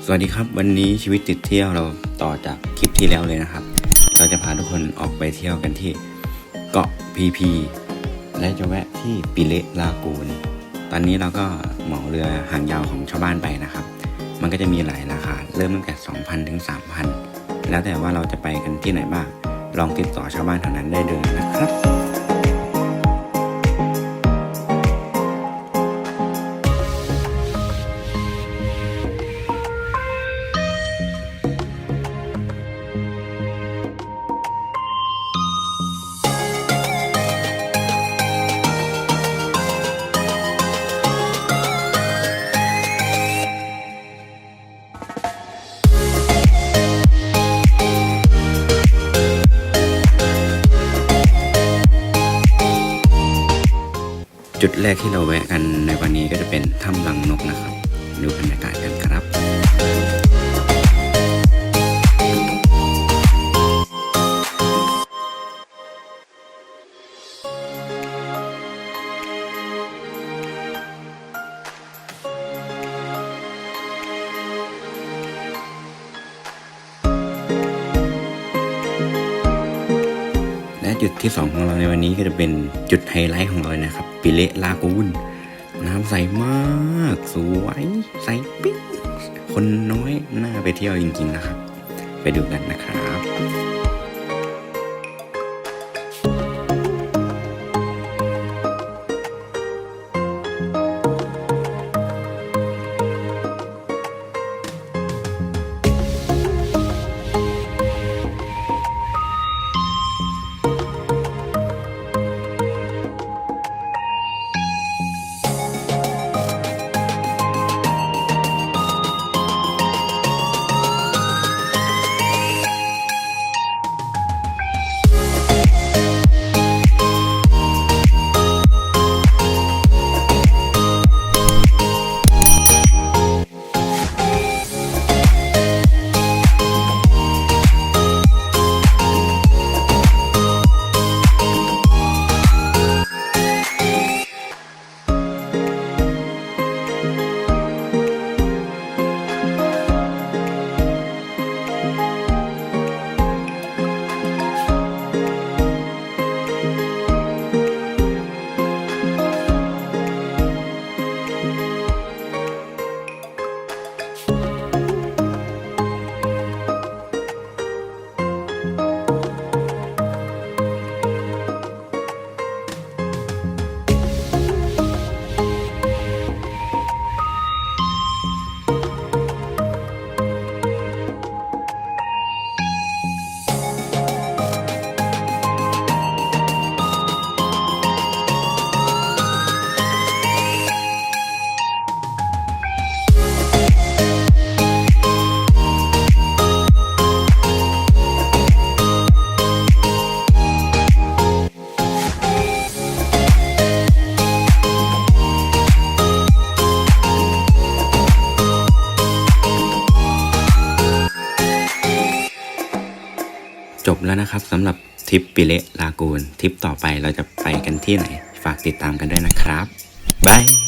สวัสดีครับวันนี้ชีวิตติดเที่ยวเราต่อจากคลิปที่แล้วเลยนะครับเราจะพาทุกคนออกไปเที่ยวกันที่เกาะพีและจะแวะที่ปิเละลากูนตอนนี้เราก็เหมาเรือหางยาวของชาวบ้านไปนะครับมันก็จะมีหลายราคาเริ่มตั้งแต่ 2,000 ถึง 3,000 แล้วแต่ว่าเราจะไปกันที่ไหนบ้างลองติดต่อชาวบ้านแถวนั้นได้เลยนะครับจุดแรกที่เราแวะกันในวันนี้ก็จะเป็นถ้ำรังนกนะครับดูบรรยากาศกันครับและจุดที่2ของเราในวันนี้ก็จะเป็นจุดไฮไลท์ของเราเลยนะครับปิเละลากูนน้ำใสมากสวยใสปิ๊งคนน้อยน่าไปเที่ยวจริงๆนะครับไปดูกันนะครับจบแล้วนะครับสำหรับทริปปิเละลากูนทริปต่อไปเราจะไปกันที่ไหนฝากติดตามกันด้วยนะครับบาย